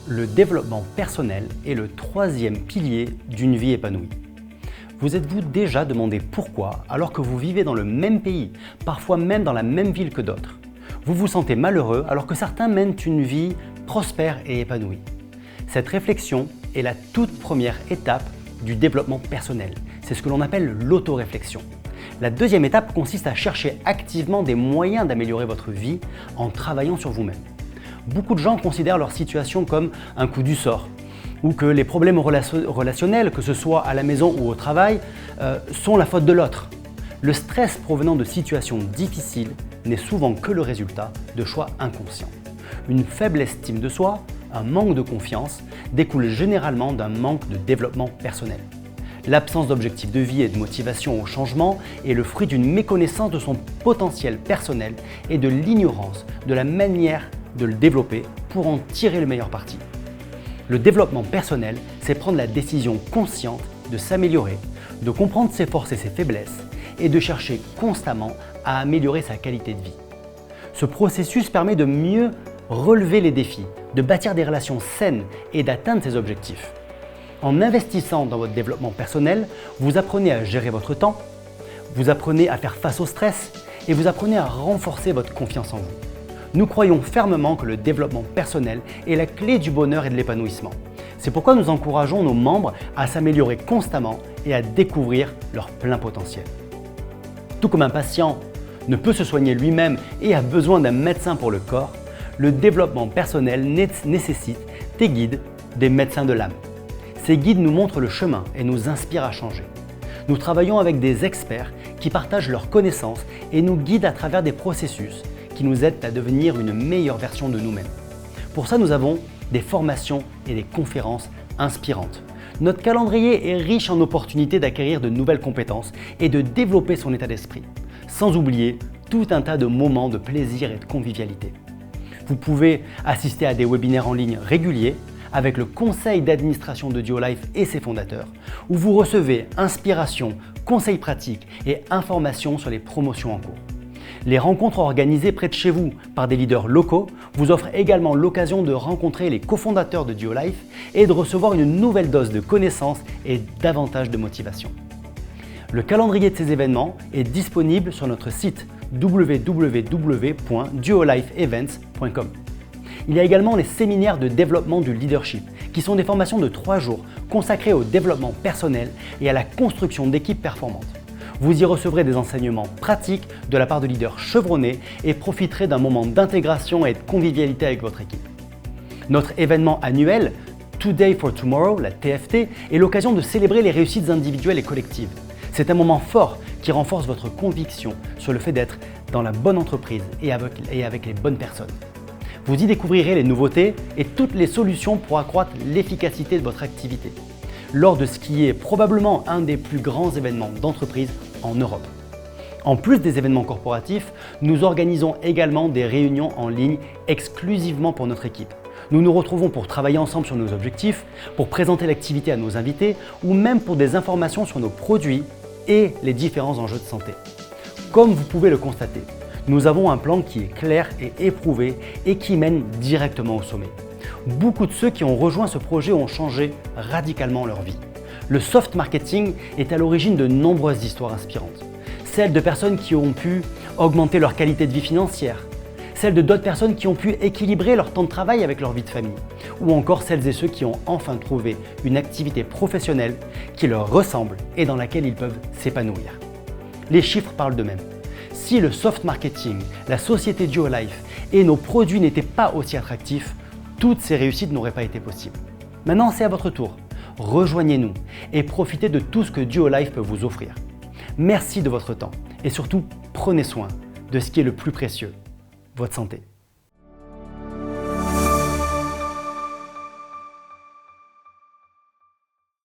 Le développement personnel est le troisième pilier d'une vie épanouie. Vous êtes-vous déjà demandé pourquoi, alors que vous vivez dans le même pays, parfois même dans la même ville que d'autres, vous vous sentez malheureux alors que certains mènent une vie prospère et épanouie? Cette réflexion est la toute première étape du développement personnel. C'est ce que l'on appelle l'autoréflexion. La deuxième étape consiste à chercher activement des moyens d'améliorer votre vie en travaillant sur vous-même. Beaucoup de gens considèrent leur situation comme un coup du sort, ou que les problèmes relationnels, que ce soit à la maison ou au travail, sont la faute de l'autre. Le stress provenant de situations difficiles n'est souvent que le résultat de choix inconscients. Une faible estime de soi, un manque de confiance, découle généralement d'un manque de développement personnel. L'absence d'objectifs de vie et de motivation au changement est le fruit d'une méconnaissance de son potentiel personnel et de l'ignorance de la manière de le développer pour en tirer le meilleur parti. Le développement personnel, c'est prendre la décision consciente de s'améliorer, de comprendre ses forces et ses faiblesses et de chercher constamment à améliorer sa qualité de vie. Ce processus permet de mieux relever les défis, de bâtir des relations saines et d'atteindre ses objectifs. En investissant dans votre développement personnel, vous apprenez à gérer votre temps, vous apprenez à faire face au stress et vous apprenez à renforcer votre confiance en vous. Nous croyons fermement que le développement personnel est la clé du bonheur et de l'épanouissement. C'est pourquoi nous encourageons nos membres à s'améliorer constamment et à découvrir leur plein potentiel. Tout comme un patient ne peut se soigner lui-même et a besoin d'un médecin pour le corps, le développement personnel nécessite des guides, des médecins de l'âme. Ces guides nous montrent le chemin et nous inspirent à changer. Nous travaillons avec des experts qui partagent leurs connaissances et nous guident à travers des processus qui nous aident à devenir une meilleure version de nous-mêmes. Pour ça, nous avons des formations et des conférences inspirantes. Notre calendrier est riche en opportunités d'acquérir de nouvelles compétences et de développer son état d'esprit, sans oublier tout un tas de moments de plaisir et de convivialité. Vous pouvez assister à des webinaires en ligne réguliers avec le conseil d'administration de Duo-Life et ses fondateurs, où vous recevez inspiration, conseils pratiques et informations sur les promotions en cours. Les rencontres organisées près de chez vous par des leaders locaux vous offrent également l'occasion de rencontrer les cofondateurs de Duo-Life et de recevoir une nouvelle dose de connaissances et davantage de motivation. Le calendrier de ces événements est disponible sur notre site www.duolifeevents.com. Il y a également les séminaires de développement du leadership, qui sont des formations de 3 jours consacrées au développement personnel et à la construction d'équipes performantes. Vous y recevrez des enseignements pratiques de la part de leaders chevronnés et profiterez d'un moment d'intégration et de convivialité avec votre équipe. Notre événement annuel, Today for Tomorrow, la TFT, est l'occasion de célébrer les réussites individuelles et collectives. C'est un moment fort qui renforce votre conviction sur le fait d'être dans la bonne entreprise et avec les bonnes personnes. Vous y découvrirez les nouveautés et toutes les solutions pour accroître l'efficacité de votre activité, lors de ce qui est probablement un des plus grands événements d'entreprise en Europe. En plus des événements corporatifs, nous organisons également des réunions en ligne exclusivement pour notre équipe. Nous nous retrouvons pour travailler ensemble sur nos objectifs, pour présenter l'activité à nos invités ou même pour des informations sur nos produits et les différents enjeux de santé. Comme vous pouvez le constater, nous avons un plan qui est clair et éprouvé et qui mène directement au sommet. Beaucoup de ceux qui ont rejoint ce projet ont changé radicalement leur vie. Le soft marketing est à l'origine de nombreuses histoires inspirantes. Celles de personnes qui ont pu augmenter leur qualité de vie financière, celles de d'autres personnes qui ont pu équilibrer leur temps de travail avec leur vie de famille, ou encore celles et ceux qui ont enfin trouvé une activité professionnelle qui leur ressemble et dans laquelle ils peuvent s'épanouir. Les chiffres parlent d'eux-mêmes. Si le soft marketing, la société Duo-Life et nos produits n'étaient pas aussi attractifs, toutes ces réussites n'auraient pas été possibles. Maintenant, c'est à votre tour. Rejoignez-nous et profitez de tout ce que Duo-Life peut vous offrir. Merci de votre temps et surtout, prenez soin de ce qui est le plus précieux, votre santé.